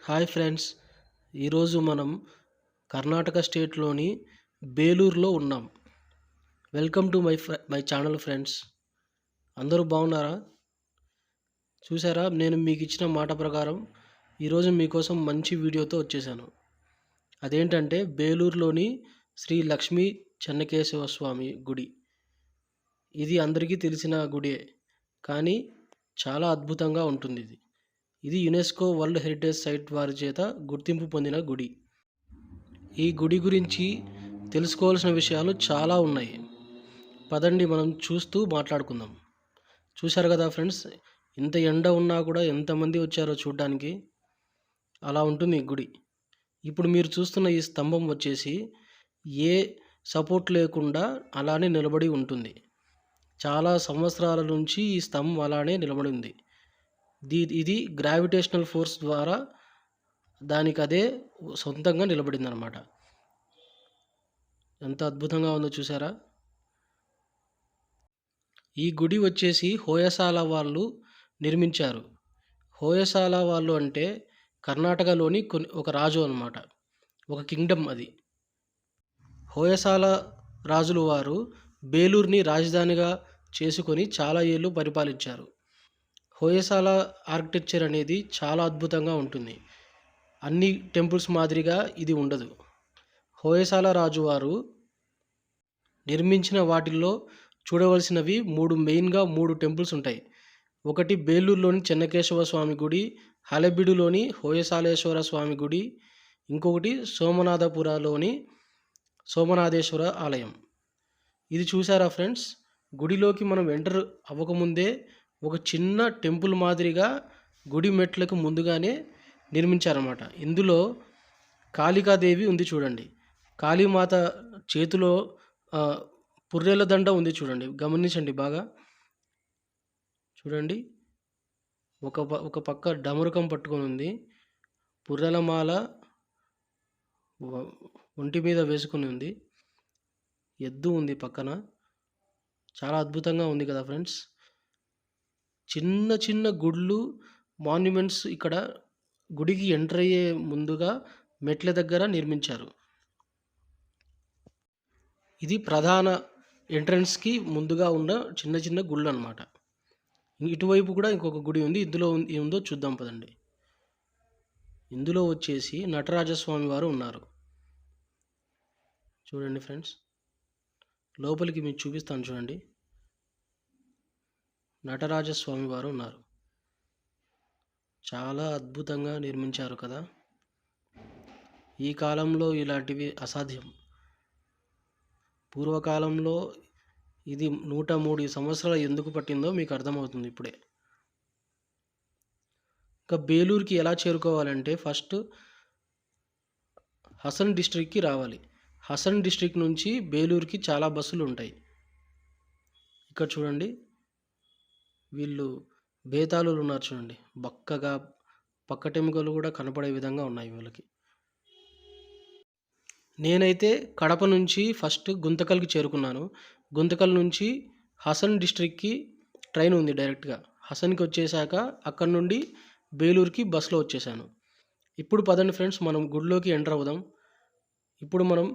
Hi friends, ఈరోజు మనం కర్ణాటక స్టేట్లోని బేలూరులో ఉన్నాం. Welcome to my channel friends. అందరూ బాగున్నారా? చూసారా, నేను మీకు ఇచ్చిన మాట ప్రకారం ఈరోజు మీకోసం మంచి వీడియోతో వచ్చేసాను. అదేంటంటే బేలూరులోని శ్రీ లక్ష్మీ చెన్నకేశవ స్వామి గుడి. ఇది అందరికీ తెలిసిన గుడే, కానీ చాలా అద్భుతంగా ఉంటుంది. ఇది యునెస్కో వరల్డ్ హెరిటేజ్ సైట్ వారి చేత గుర్తింపు పొందిన గుడి. ఈ గుడి గురించి తెలుసుకోవాల్సిన విషయాలు చాలా ఉన్నాయి. పదండి మనం చూస్తూ మాట్లాడుకుందాం. చూశారు కదా ఫ్రెండ్స్, ఇంత ఎండ ఉన్నా కూడా ఎంతమంది వచ్చారో చూడడానికి. అలా ఉంటుంది ఈ గుడి. ఇప్పుడు మీరు చూస్తున్న ఈ స్తంభం వచ్చేసి ఏ సపోర్ట్ లేకుండా అలానే నిలబడి ఉంటుంది. చాలా సంవత్సరాల నుంచి ఈ స్తంభం అలానే నిలబడి ఉంది. ఇది గ్రావిటేషనల్ ఫోర్స్ ద్వారా దానికి అదే సొంతంగా నిలబడింది అనమాట. ఎంత అద్భుతంగా ఉందో చూసారా. ఈ గుడి వచ్చేసి హోయసాల వాళ్ళు నిర్మించారు. హోయసాల వాళ్ళు అంటే కర్ణాటకలోని ఒక రాజు అనమాట, ఒక కింగ్డమ్ అది. హోయసాల రాజులు వారు బేలూరుని రాజధానిగా చేసుకొని చాలా ఏళ్ళు పరిపాలించారు. హోయసాల ఆర్కిటెక్చర్ అనేది చాలా అద్భుతంగా ఉంటుంది. అన్ని టెంపుల్స్ మాదిరిగా ఇది ఉండదు. హోయసాల రాజువారు నిర్మించిన వాటిల్లో చూడవలసినవి మూడు టెంపుల్స్ ఉంటాయి. ఒకటి బేలూరులోని చెన్నకేశవ స్వామి గుడి, హలెబీడులోని హోయసాలేశ్వర స్వామి గుడి, ఇంకొకటి సోమనాథపురలోని సోమనాథేశ్వర ఆలయం. ఇది చూసారా ఫ్రెండ్స్, గుడిలోకి మనం ఎంటర్ అవ్వకముందే ఒక చిన్న టెంపుల్ మాదిరిగా గుడి మెట్లకు ముందుగానే నిర్మించారన్నమాట. ఇందులో కాళికాదేవి ఉంది చూడండి. కాళీమాత చేతిలో పుర్రెల దండ ఉంది చూడండి, గమనించండి బాగా. చూడండి, ఒక పక్క డమరుకం పట్టుకొని ఉంది, పుర్రెల మాల ఒంటి మీద వేసుకుని ఉంది, ఎద్దు ఉంది పక్కన. చాలా అద్భుతంగా ఉంది కదా ఫ్రెండ్స్. చిన్న చిన్న గుళ్ళు, మాన్యుమెంట్స్ ఇక్కడ గుడికి ఎంటర్ అయ్యే ముందుగా మెట్ల దగ్గర నిర్మించారు. ఇది ప్రధాన ఎంట్రన్స్కి ముందుగా ఉన్న చిన్న చిన్న గుళ్ళు అనమాట. ఇటువైపు కూడా ఇంకొక గుడి ఉంది. ఇందులో ఏముందో చూద్దాం పదండి. ఇందులో వచ్చేసి నటరాజస్వామి వారు ఉన్నారు. చూడండి ఫ్రెండ్స్, లోపలికి మీకు చూపిస్తాను చూడండి. నటరాజస్వామి వారు ఉన్నారు. చాలా అద్భుతంగా నిర్మించారు కదా. ఈ కాలంలో ఇలాంటివి అసాధ్యం. పూర్వకాలంలో ఇది 103 సంవత్సరాలు ఎందుకు పట్టిందో మీకు అర్థమవుతుంది ఇప్పుడే. ఇంకా బేలూరుకి ఎలా చేరుకోవాలంటే ఫస్ట్ హసన్ డిస్ట్రిక్ట్కి రావాలి. హసన్ డిస్ట్రిక్ట్ నుంచి బేలూరుకి చాలా బస్సులు ఉంటాయి. ఇక్కడ చూడండి, వీళ్ళు బేతాళులు ఉన్నారు చూడండి, బక్కగా పక్కటెముకలు కూడా కనపడే విధంగా ఉన్నాయి వీళ్ళకి. నేనైతే కడప నుంచి ఫస్ట్ గుంతకల్కి చేరుకున్నాను. గుంతకల్ నుంచి హసన్ డిస్ట్రిక్ట్కి ట్రైన్ ఉంది డైరెక్ట్గా. హసన్కి వచ్చేసాక అక్కడ నుండి బేలూరుకి బస్సులో వచ్చేసాను. ఇప్పుడు పదండి ఫ్రెండ్స్, మనం గుడిలోకి ఎంటర్ అవుదాం. ఇప్పుడు మనం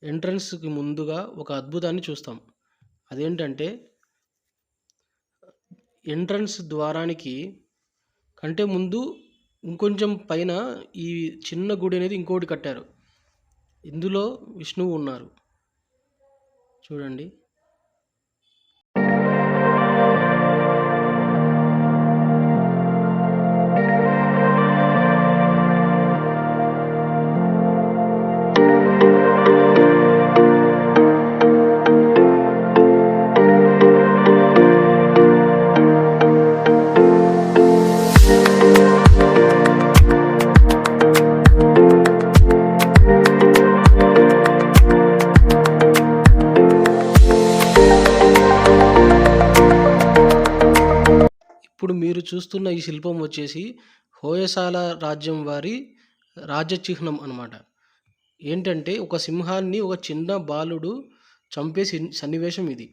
ఎంట్రన్స్కి ముందుగా ఒక అద్భుతాన్ని చూస్తాం. అదేంటంటే ఎంట్రన్స్ ద్వారానికి కంటే ముందు ఇంకొంచెం పైన ఈ చిన్న గుడి అనేది ఇంకోటి కట్టారు. ఇందులో విష్ణువు ఉన్నారు చూడండి. ఇప్పుడు మీరు చూస్తున్న ఈ శిల్పం వచ్చేసి హోయసాల రాజ్యం వారి రాజ్య చిహ్నం అన్నమాట. ఏంటంటే ఒక సింహాన్ని ఒక చిన్న బాలుడు చంపే సన్నివేశం ఇది.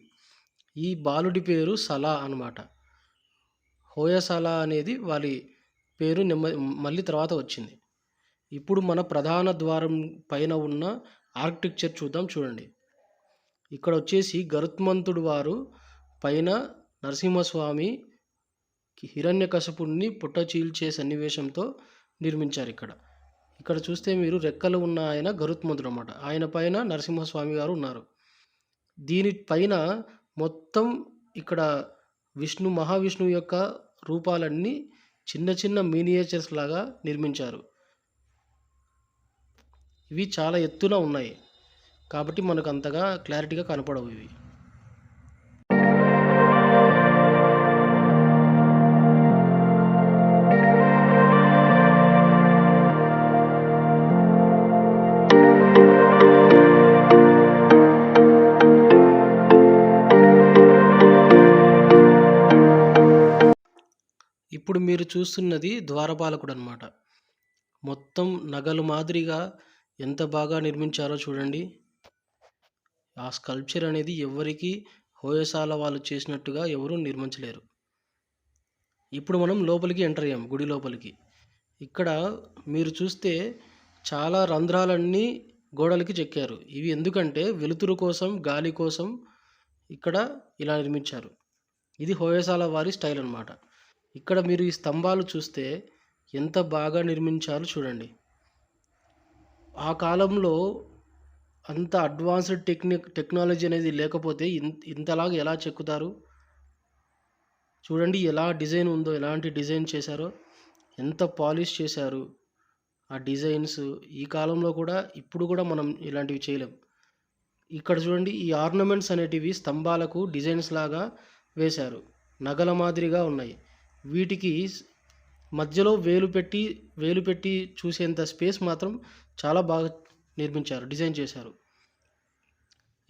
ఈ బాలుడి పేరు సలా అన్నమాట. హోయసాల అనేది పేరు మళ్ళీ తర్వాత వచ్చింది. ఇప్పుడు మన ప్రధాన ద్వారం పైన ఉన్న ఆర్కిటెక్చర్ చూద్దాం చూడండి. ఇక్కడ వచ్చేసి గరుత్మంతుడు వారు పైన నరసింహస్వామి హిరణ్యకశపుణ్ణి పుట్ట చీల్చే సన్నివేశంతో నిర్మించారు. ఇక్కడ చూస్తే మీరు రెక్కలు ఉన్న ఆయన గరుత్మంతుడు అన్నమాట. ఆయన పైన నరసింహస్వామి గారు ఉన్నారు. దీనిపైన మొత్తం ఇక్కడ మహావిష్ణువు యొక్క రూపాలన్నీ చిన్న చిన్న మినియేచర్స్ లాగా నిర్మించారు. ఇవి చాలా ఎత్తున ఉన్నాయి కాబట్టి మనకు అంతగా క్లారిటీగా కనపడవు ఇవి. ఇప్పుడు మీరు చూస్తున్నది ద్వారపాలకుడు అన్నమాట. మొత్తం నగలు మాదిరిగా ఎంత బాగా నిర్మించారో చూడండి. ఆ స్కల్ప్చర్ అనేది ఎవరికి హోయసాల వాళ్ళు చేసినట్టుగా ఎవరు నిర్మించలేరు. ఇప్పుడు మనం లోపలికి ఎంటర్ అయ్యాం, గుడి లోపలికి. ఇక్కడ మీరు చూస్తే చాలా రంధ్రాలన్నీ గోడలకి చెక్కారు. ఇవి ఎందుకంటే వెలుతురు కోసం, గాలి కోసం ఇక్కడ ఇలా నిర్మించారు. ఇది హోయసాల వారి స్టైల్ అన్నమాట. ఇక్కడ మీరు ఈ స్తంభాలు చూస్తే ఎంత బాగా నిర్మించారో చూడండి. ఆ కాలంలో అంత అడ్వాన్స్డ్ టెక్నాలజీ అనేది లేకపోతే ఇంతలాగా ఎలా చెక్కుతారు చూడండి. ఎలా డిజైన్ ఉందో, ఎలాంటి డిజైన్ చేశారో, ఎంత పాలిష్ చేశారు ఆ డిజైన్స్. ఈ కాలంలో కూడా ఇప్పుడు కూడా మనం ఇలాంటివి చేయలేం. ఇక్కడ చూడండి, ఈ ఆర్నమెంట్స్ అనేటివి స్తంభాలకు డిజైన్స్ లాగా వేశారు. నగల మాదిరిగా ఉన్నాయి. వీటికి మధ్యలో వేలు పెట్టి చూసేంత స్పేస్ మాత్రం చాలా బాగా నిర్మించారు, డిజైన్ చేశారు.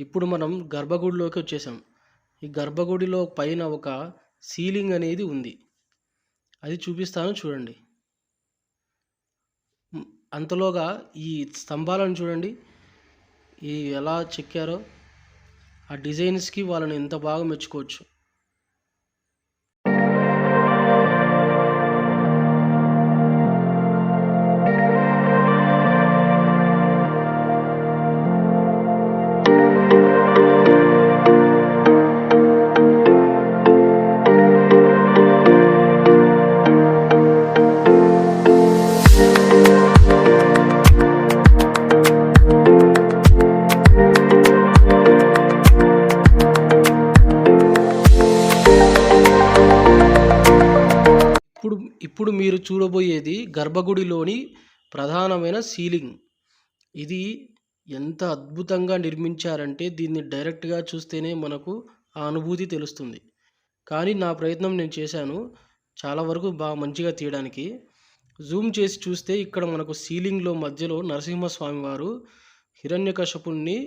ఇప్పుడు మనం గర్భగుడిలోకి వచ్చేసాం. ఈ గర్భగుడిలో పైన ఒక సీలింగ్ అనేది ఉంది, అది చూపిస్తాను చూడండి. అంతలోగా ఈ స్తంభాలను చూడండి, ఈ ఎలా చెక్కారో. ఆ డిజైన్స్కి వాళ్ళని ఎంత బాగా మెచ్చుకోవచ్చు. ఇప్పుడు మీరు చూడబోయేది గర్భగుడిలోని ప్రధానమైన సీలింగ్. ఇది ఎంత అద్భుతంగా నిర్మించారంటే దీన్ని డైరెక్ట్గా చూస్తేనే మనకు ఆ అనుభూతి తెలుస్తుంది. కానీ నా ప్రయత్నం నేను చేశాను చాలా వరకు బాగా మంచిగా తీయడానికి. జూమ్ చేసి చూస్తే ఇక్కడ మనకు సీలింగ్లో మధ్యలో నరసింహస్వామి వారు హిరణ్యకశపుణ్ణి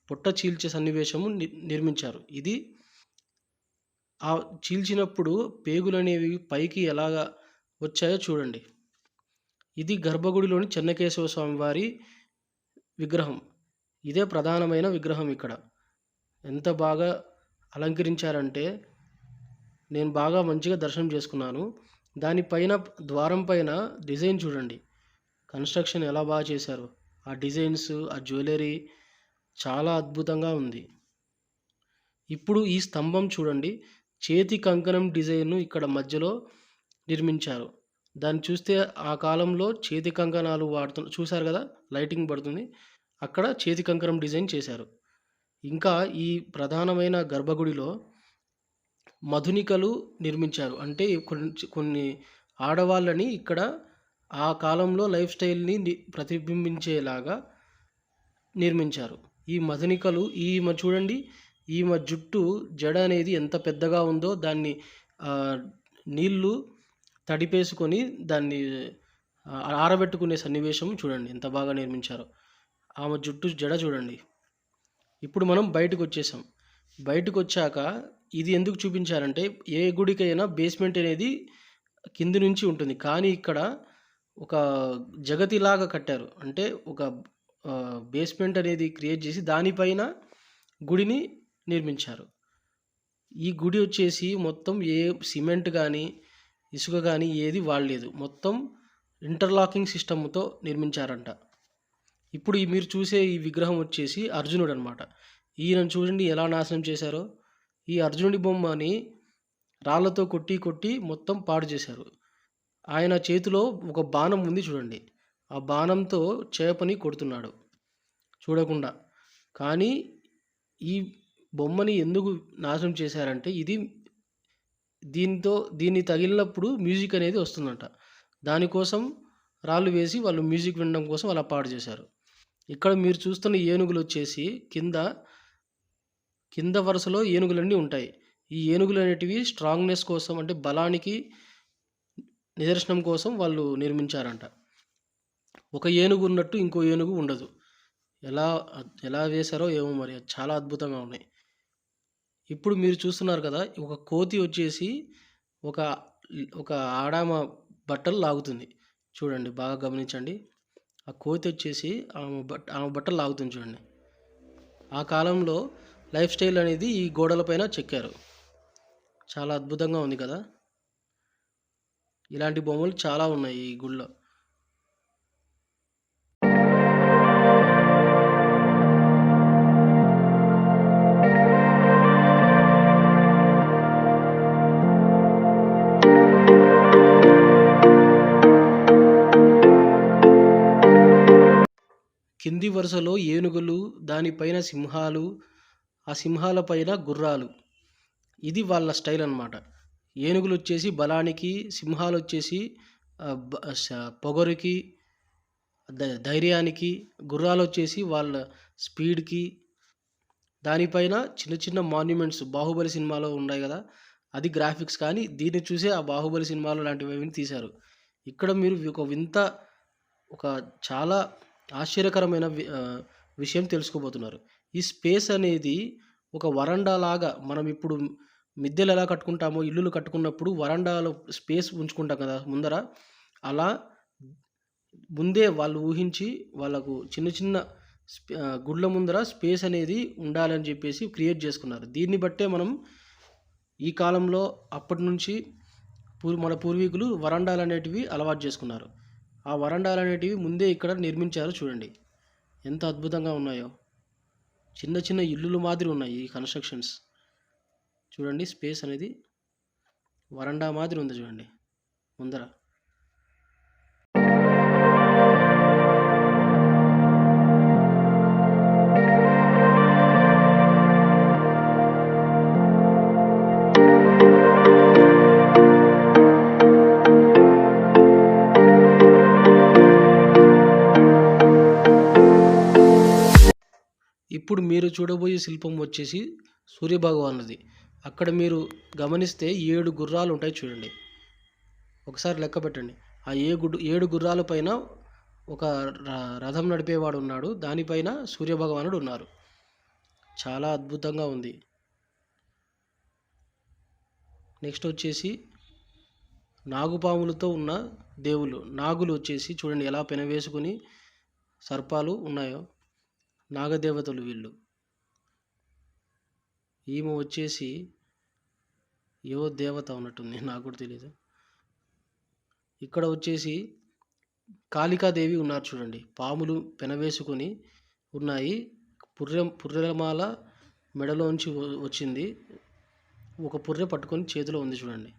పుట్ట చీల్చే సన్నివేశము నిర్మించారు. ఇది ఆ చీల్చినప్పుడు పేగులనేవి పైకి ఎలాగా వచ్చాయో చూడండి. ఇది గర్భగుడిలోని చెన్నకేశవ స్వామి వారి విగ్రహం. ఇదే ప్రధానమైన విగ్రహం. ఇక్కడ ఎంత బాగా అలంకరించారంటే నేను బాగా మంచిగా దర్శనం చేసుకున్నాను. దానిపైన ద్వారం పైన డిజైన్ చూడండి, కన్స్ట్రక్షన్ ఎలా బాగా చేశారు. ఆ డిజైన్స్, ఆ జ్యువెలరీ చాలా అద్భుతంగా ఉంది. ఇప్పుడు ఈ స్తంభం చూడండి, చేతి కంకణం డిజైన్ను ఇక్కడ మధ్యలో నిర్మించారు. దాన్ని చూస్తే ఆ కాలంలో చేతి కంకణాలు చూశారు కదా, లైటింగ్ పడుతుంది, అక్కడ చేతి కంకణం డిజైన్ చేశారు. ఇంకా ఈ ప్రధానమైన గర్భగుడిలో మధునికలు నిర్మించారు. అంటే కొన్ని ఆడవాళ్ళని ఇక్కడ ఆ కాలంలో లైఫ్ స్టైల్ని ప్రతిబింబించేలాగా నిర్మించారు. ఈ మధునికలు చూడండి, ఈమె జుట్టు జడ అనేది ఎంత పెద్దగా ఉందో దాన్ని నీళ్లు తడిపేసుకొని దాన్ని ఆరబెట్టుకునే సన్నివేశం చూడండి ఎంత బాగా నిర్మించారో. ఆమె జుట్టు జడ చూడండి. ఇప్పుడు మనం బయటకు వచ్చేసాం. బయటకు వచ్చాక ఇది ఎందుకు చూపించారంటే ఏ గుడికైనా బేస్మెంట్ అనేది కింది నుంచి ఉంటుంది, కానీ ఇక్కడ ఒక జగతిలాగా కట్టారు. అంటే ఒక బేస్మెంట్ అనేది క్రియేట్ చేసి దానిపైన గుడిని నిర్మించారు. ఈ గుడి వచ్చేసి మొత్తం ఏ సిమెంట్ కానీ ఇసుక కానీ ఏది వాడలేదు. మొత్తం ఇంటర్లాకింగ్ సిస్టమ్‌తో నిర్మించారంట. ఇప్పుడు మీరు చూసే ఈ విగ్రహం వచ్చేసి అర్జునుడు అనమాట. ఈయనను చూడండి ఎలా నాశనం చేశారో. ఈ అర్జునుడి బొమ్మని రాళ్ళతో కొట్టి కొట్టి మొత్తం పాడు చేశారు. ఆయన చేతిలో ఒక బాణం ఉంది చూడండి. ఆ బాణంతో చేపని కొడుతున్నాడు చూడకుండా. కానీ ఈ బొమ్మని ఎందుకు నాశనం చేశారంటే దీన్ని తగిలినప్పుడు మ్యూజిక్ అనేది వస్తుందంట. దానికోసం రాళ్ళు వేసి వాళ్ళు మ్యూజిక్ వినడం కోసం అలా పాడు చేశారు. ఇక్కడ మీరు చూస్తున్న ఏనుగులు వచ్చేసి కింద వరుసలో ఏనుగులన్నీ ఉంటాయి. ఈ ఏనుగులు అనేటివి స్ట్రాంగ్‌నెస్ కోసం అంటే బలానికి నిదర్శనం కోసం వాళ్ళు నిర్మించారంట. ఒక ఏనుగు ఉన్నట్టు ఇంకో ఏనుగు ఉండదు. ఎలా ఎలా వేశారో ఏమో మరి చాలా అద్భుతంగా ఉన్నాయి. ఇప్పుడు మీరు చూస్తున్నారు కదా! ఒక కోతి వచ్చేసి ఒక ఒక ఆడామ బట్టలు లాగుతుంది. చూడండి బాగా గమనించండి. ఆ కోతి వచ్చేసి ఆమె బట్టలు లాగుతుంది చూడండి. ఆ కాలంలో లైఫ్ స్టైల్ అనేది ఈ గోడల పైన చెక్కారు. చాలా అద్భుతంగా ఉంది కదా! ఇలాంటి బొమ్మలు చాలా ఉన్నాయి ఈ గుడిలో. కింది వరుసలో ఏనుగులు, దానిపైన సింహాలు, ఆ సింహాల పైన గుర్రాలు. ఇది వాళ్ళ స్టైల్ అన్నమాట. ఏనుగులు వచ్చేసి బలానికి, సింహాలు వచ్చేసి పొగరుకి, ధైర్యానికి, గుర్రాలు వచ్చేసి వాళ్ళ స్పీడ్‌కి. దానిపైన చిన్న చిన్న మాన్యుమెంట్స్ 'బాహుబలి' సినిమాలో ఉన్నాయి కదా! అది గ్రాఫిక్స్. కానీ దీన్ని చూసే ఆ 'బాహుబలి' సినిమాలో లాంటివి తీశారు. ఇక్కడ మీరు ఒక చాలా ఆశ్చర్యకరమైన విషయం తెలుసుకోబోతున్నారు. ఈ స్పేస్ అనేది ఒక వరండా లాగా మనం ఇప్పుడు మిద్దెలు ఎలా కట్టుకుంటామో ఇల్లులు కట్టుకున్నప్పుడు వరండాలో స్పేస్ ఉంచుకుంటాం కదా ముందర. అలా ముందే వాళ్ళు ఊహించి వాళ్ళకు చిన్న చిన్న గుడ్ల ముందర స్పేస్ అనేది ఉండాలని చెప్పేసి క్రియేట్ చేసుకున్నారు. దీన్ని బట్టే మనం ఈ కాలంలో అప్పటి నుంచి మన పూర్వీకులు వరండాలు అనేటివి అలవాటు చేసుకున్నారు. ఆ వరండాలు అనేటివి ముందే ఇక్కడ నిర్మించారు చూడండి. ఎంత అద్భుతంగా ఉన్నాయో. చిన్న చిన్న ఇల్లులు మాదిరి ఉన్నాయి ఈ కన్‌స్ట్రక్షన్స్. చూడండి స్పేస్ అనేది వరండా మాదిరి ఉంది చూడండి ముందర. ఇప్పుడు మీరు చూడబోయే శిల్పం వచ్చేసి సూర్యభగవానుడిది. అక్కడ మీరు గమనిస్తే 7 గుర్రాలు ఉంటాయి చూడండి. ఒకసారి లెక్క పెట్టండి. ఆ 7 గుర్రాల పైన ఒక రథం నడిపేవాడు ఉన్నాడు. దానిపైన సూర్యభగవానుడు ఉన్నారు. చాలా అద్భుతంగా ఉంది. నెక్స్ట్ వచ్చేసి నాగుపాములతో ఉన్న దేవుళ్ళు. నాగులు వచ్చేసి చూడండి ఎలా పెనవేసుకుని సర్పాలు ఉన్నాయో. నాగదేవతలు వీళ్ళు. ఈమె వచ్చేసి ఏవో దేవత ఉన్నట్టుంది, నాకు కూడా తెలియదు. ఇక్కడ వచ్చేసి కాళికాదేవి ఉన్నారు చూడండి. పాములు పెనవేసుకొని ఉన్నాయి. పుర్రెలమాల మెడలోంచి వచ్చింది. ఒక పుర్రె పట్టుకొని చేతిలో ఉంది చూడండి.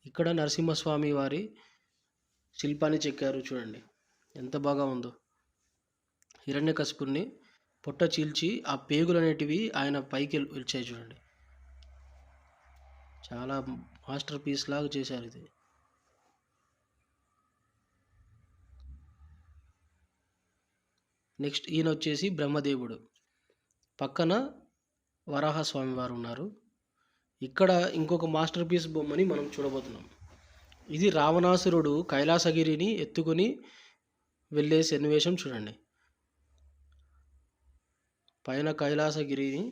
ఇక్కడ నరసింహస్వామి వారి శిల్పాన్ని చెక్కారు చూడండి ఎంత బాగా ఉందో. హిరణ్యకశిపుడిని పొట్ట చీల్చి ఆ పేగులు అనేటివి ఆయన పైకి వచ్చాయి చూడండి. చాలా మాస్టర్ పీస్ లాగా చేశారు ఇది. నెక్స్ట్ ఈయన వచ్చేసి బ్రహ్మదేవుడు. పక్కన వరాహస్వామి వారు ఉన్నారు. ఇక్కడ ఇంకొక మాస్టర్ పీస్ బొమ్మని మనం చూడబోతున్నాం. ఇది రావణాసురుడు కైలాసగిరిని ఎత్తుకొని వెళ్ళే సన్నివేశం చూడండి. పైన కైలాసగిరిని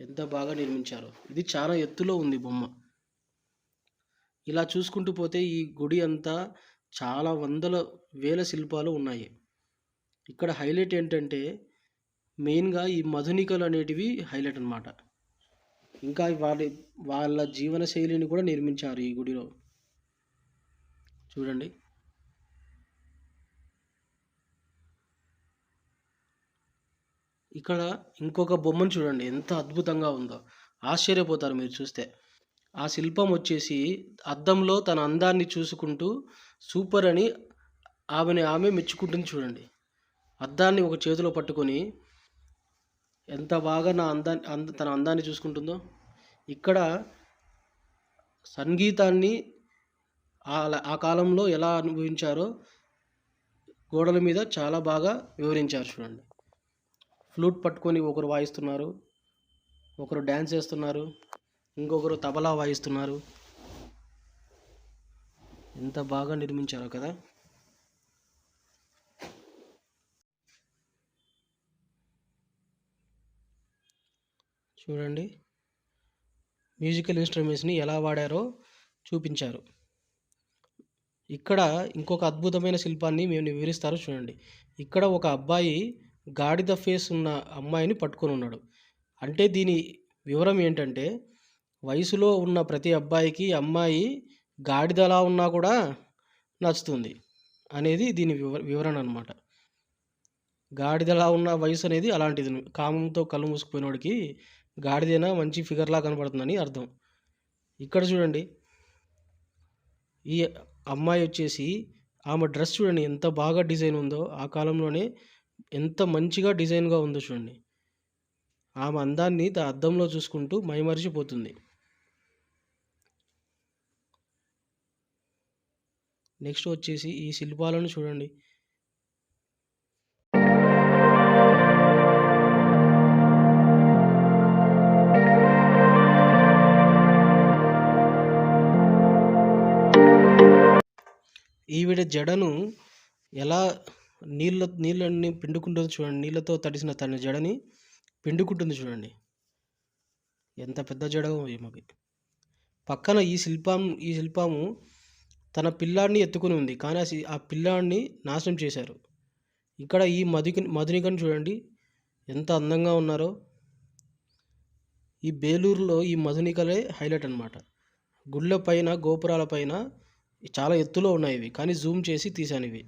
ఎంత బాగా నిర్మించారో. ఇది చాలా ఎత్తులో ఉంది బొమ్మ. ఇలా చూసుకుంటూ పోతే ఈ గుడి అంతా చాలా వందల వేల శిల్పాలు ఉన్నాయి. ఇక్కడ హైలైట్ ఏంటంటే మెయిన్గా ఈ మధునికలు అనేటివి హైలైట్ అన్నమాట. ఇంకా వాళ్ళ జీవన శైలిని కూడా నిర్మించారు ఈ గుడిలో. చూడండి. ఇక్కడ ఇంకొక బొమ్మను చూడండి ఎంత అద్భుతంగా ఉందో. ఆశ్చర్యపోతారు మీరు చూస్తే. ఆ శిల్పం వచ్చేసి అద్దంలో తన అందాన్ని చూసుకుంటూ సూపర్ అని ఆమె మెచ్చుకుంటుంది చూడండి. అద్దాన్ని ఒక చేతిలో పట్టుకొని ఎంత బాగా తన అందాన్ని చూసుకుంటుందో. ఇక్కడ సంగీతాన్ని ఆ కాలంలో ఎలా అనుభవించారో గోడల మీద చాలా బాగా వివరించారు చూడండి. ఫ్లూట్ పట్టుకొని ఒకరు వాయిస్తున్నారు, ఒకరు డ్యాన్స్ చేస్తున్నారు, ఇంకొకరు తబలా వాయిస్తున్నారు. ఎంత బాగా నిర్మించారో కదా. చూడండి, మ్యూజికల్ ఇన్స్ట్రుమెంట్స్ని ఎలా వాడారో చూపించారు. ఇక్కడ ఇంకొక అద్భుతమైన శిల్పాన్ని మేము వివరిస్తారు చూడండి. ఇక్కడ ఒక అబ్బాయి గాడిద ఫేస్ ఉన్న అమ్మాయిని పట్టుకొని ఉన్నాడు. అంటే దీని వివరం ఏంటంటే, వయసులో ఉన్న ప్రతి అబ్బాయికి అమ్మాయి గాడిదలా ఉన్నా కూడా నచ్చుతుంది అనేది దీని వివరణ అనమాట. గాడిదలా ఉన్న వయసు అనేది అలాంటిది. కామంతో కళ్ళు మూసుకుపోయినోడికి గాడిదైనా మంచి ఫిగర్లా కనపడుతుందని అర్థం. ఇక్కడ చూడండి, ఈ అమ్మాయి వచ్చేసి ఆమె డ్రెస్ చూడండి ఎంత బాగా డిజైన్ ఉందో. ఆ కాలంలోనే ఎంత మంచిగా డిజైన్గా ఉందో చూడండి. ఆమె అందాన్ని అద్దంలో చూసుకుంటూ మైమరిచిపోతుంది. నెక్స్ట్ వచ్చేసి ఈ శిల్పాలను చూడండి. ఈవిడ జడను ఎలా నీళ్ళని పిండుకుంటుంది చూడండి. నీళ్ళతో తడిసిన తన జడని పిండుకుంటుంది చూడండి. ఎంత పెద్ద జడ ఈమెకి. పక్కన ఈ శిల్పము తన పిల్లాడిని ఎత్తుకుని ఉంది, కానీ ఆ పిల్లాడిని నాశనం చేశారు. ఇక్కడ ఈ మధునికను చూడండి ఎంత అందంగా ఉన్నారో. ఈ బేలూరులో ఈ మధునికలే హైలైట్ అనమాట. గుళ్ళ పైన గోపురాల పైన చాలా ఎత్తులో ఉన్నాయి ఇవి, కానీ జూమ్ చేసి తీసాను ఇవి.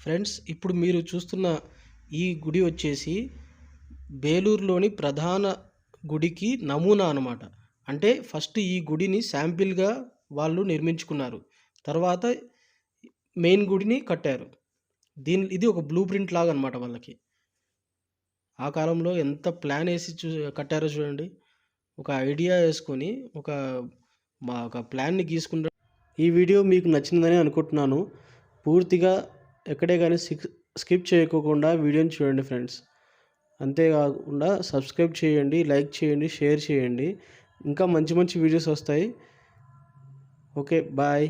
ఫ్రెండ్స్, ఇప్పుడు మీరు చూస్తున్న ఈ గుడి వచ్చేసి బేలూరులోని ప్రధాన గుడికి నమూనా అన్నమాట. అంటే ఫస్ట్ ఈ గుడిని శాంపిల్గా వాళ్ళు నిర్మించుకున్నారు, తర్వాత మెయిన్ గుడిని కట్టారు. ఇది ఒక బ్లూ ప్రింట్ లాగా అనమాట వాళ్ళకి. ఆ కాలంలో ఎంత ప్లాన్ వేసి కట్టారో చూడండి. ఒక ఐడియా వేసుకొని ఒక ప్లాన్ని గీసుకుంటారు. ఈ వీడియో మీకు నచ్చిందని అనుకుంటున్నాను. పూర్తిగా ఎక్కడే కానీ స్కిప్ చేయకోకుండా వీడియోని చూడండి ఫ్రెండ్స్. అంతేకాకుండా సబ్స్క్రైబ్ చేయండి, లైక్ చేయండి, షేర్ చేయండి. ఇంకా మంచి మంచి వీడియోస్ వస్తాయి. Okay, bye.